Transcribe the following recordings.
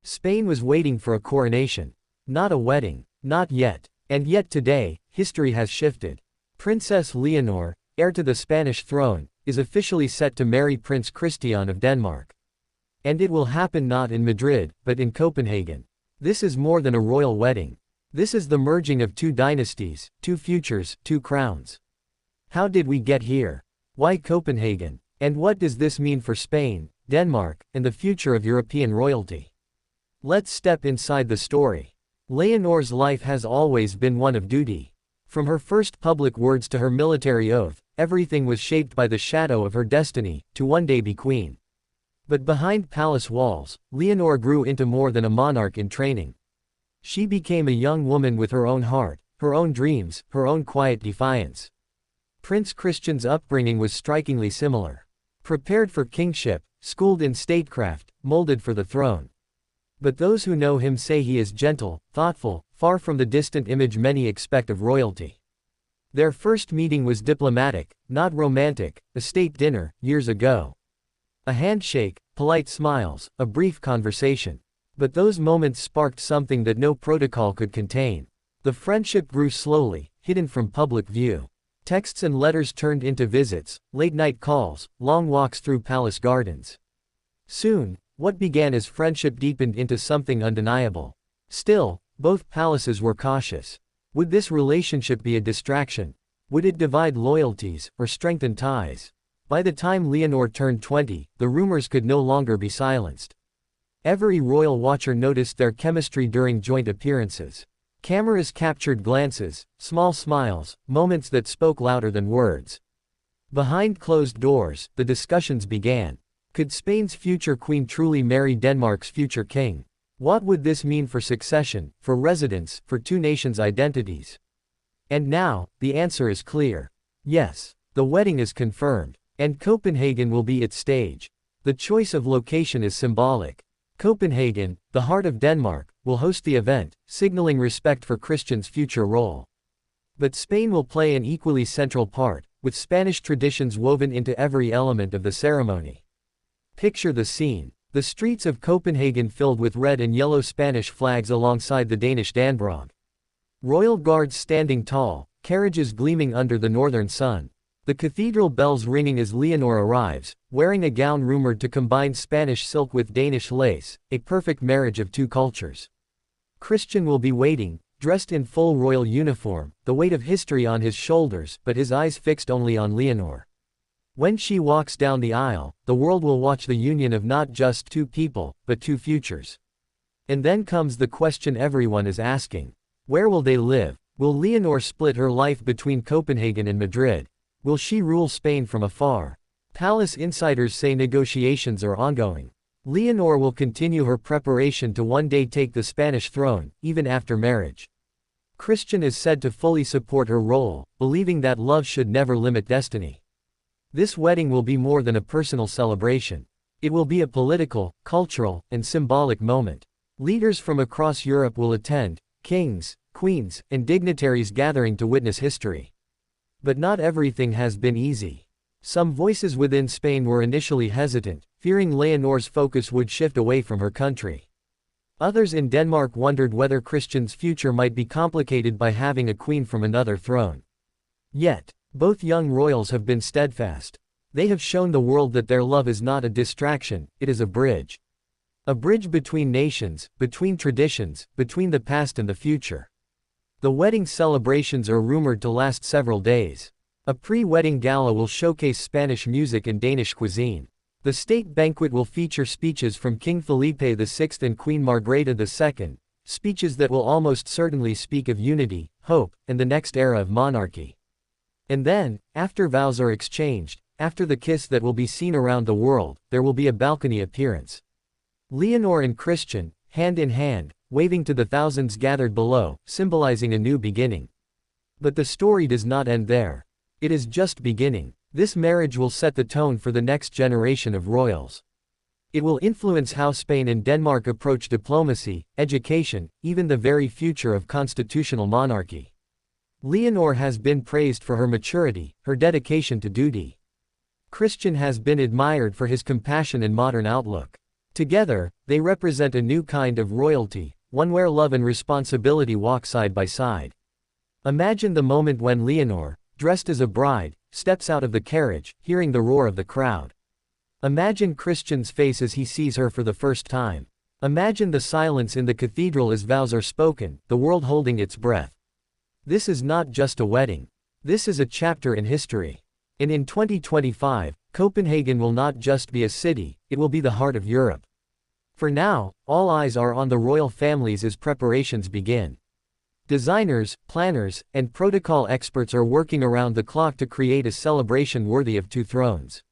Spain was waiting for a coronation. Not a wedding. Not yet. And yet today, history has shifted. Princess Leonor, heir to the Spanish throne, is officially set to marry Prince Christian of Denmark. And it will happen not in Madrid, but in Copenhagen. This is more than a royal wedding. This is the merging of two dynasties, two futures, two crowns. How did we get here? Why Copenhagen? And what does this mean for Spain, Denmark, and the future of European royalty? Let's step inside the story. Leonor's life has always been one of duty. From her first public words to her military oath, everything was shaped by the shadow of her destiny, to one day be queen. But behind palace walls, Leonor grew into more than a monarch in training. She became a young woman with her own heart, her own dreams, her own quiet defiance. Prince Christian's upbringing was strikingly similar. Prepared for kingship, schooled in statecraft, molded for the throne. But those who know him say he is gentle, thoughtful, far from the distant image many expect of royalty. Their first meeting was diplomatic, not romantic, a state dinner, years ago. A handshake, polite smiles, a brief conversation. But those moments sparked something that no protocol could contain. The friendship grew slowly, hidden from public view. Texts and letters turned into visits, late-night calls, long walks through palace gardens. Soon, what began as friendship deepened into something undeniable. Still, both palaces were cautious. Would this relationship be a distraction? Would it divide loyalties, or strengthen ties? By the time Leonor turned 20, the rumors could no longer be silenced. Every royal watcher noticed their chemistry during joint appearances. Cameras captured glances, small smiles, moments that spoke louder than words. Behind closed doors, the discussions began. Could Spain's future queen truly marry Denmark's future king? What would this mean for succession, for residence, for two nations' identities? And now, the answer is clear. Yes, the wedding is confirmed. And Copenhagen will be its stage. The choice of location is symbolic. Copenhagen, the heart of Denmark, will host the event, signaling respect for Christian's future role. But Spain will play an equally central part, with Spanish traditions woven into every element of the ceremony. Picture the scene. The streets of Copenhagen filled with red and yellow Spanish flags alongside the Danish Dannebrog. Royal guards standing tall, carriages gleaming under the northern sun. The cathedral bells ringing as Leonor arrives, wearing a gown rumored to combine Spanish silk with Danish lace, a perfect marriage of two cultures. Christian will be waiting, dressed in full royal uniform, the weight of history on his shoulders, but his eyes fixed only on Leonor. When she walks down the aisle, the world will watch the union of not just two people, but two futures. And then comes the question everyone is asking. Where will they live? Will Leonor split her life between Copenhagen and Madrid? Will she rule Spain from afar? Palace insiders say negotiations are ongoing. Leonor will continue her preparation to one day take the Spanish throne, even after marriage. Christian is said to fully support her role, believing that love should never limit destiny. This wedding will be more than a personal celebration. It will be a political, cultural, and symbolic moment. Leaders from across Europe will attend, kings, queens, and dignitaries gathering to witness history. But not everything has been easy. Some voices within Spain were initially hesitant, fearing Leonor's focus would shift away from her country. Others in Denmark wondered whether Christian's future might be complicated by having a queen from another throne. Yet, both young royals have been steadfast. They have shown the world that their love is not a distraction, it is a bridge. A bridge between nations, between traditions, between the past and the future. The wedding celebrations are rumored to last several days. A pre-wedding gala will showcase Spanish music and Danish cuisine. The state banquet will feature speeches from King Felipe VI and Queen Margrethe II, speeches that will almost certainly speak of unity, hope, and the next era of monarchy. And then, after vows are exchanged, after the kiss that will be seen around the world, there will be a balcony appearance. Leonor and Christian, hand in hand, waving to the thousands gathered below, symbolizing a new beginning. But the story does not end there. It is just beginning. This marriage will set the tone for the next generation of royals. It will influence how Spain and Denmark approach diplomacy, education, even the very future of constitutional monarchy. Leonor has been praised for her maturity, her dedication to duty. Christian has been admired for his compassion and modern outlook. Together, they represent a new kind of royalty, one where love and responsibility walk side by side. Imagine the moment when Leonor, dressed as a bride, steps out of the carriage, hearing the roar of the crowd. Imagine Christian's face as he sees her for the first time. Imagine the silence in the cathedral as vows are spoken, the world holding its breath. This is not just a wedding. This is a chapter in history. And in 2025, Copenhagen will not just be a city, it will be the heart of Europe. For now, all eyes are on the royal families as preparations begin. Designers, planners, and protocol experts are working around the clock to create a celebration worthy of two thrones.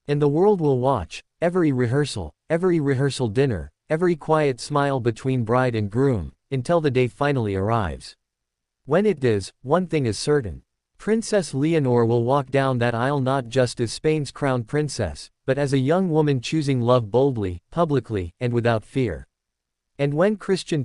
And the world will watch, every rehearsal dinner, every quiet smile between bride and groom, until the day finally arrives. When it does, one thing is certain. Princess Leonor will walk down that aisle not just as Spain's crown princess, but as a young woman choosing love boldly, publicly, and without fear. And when Christian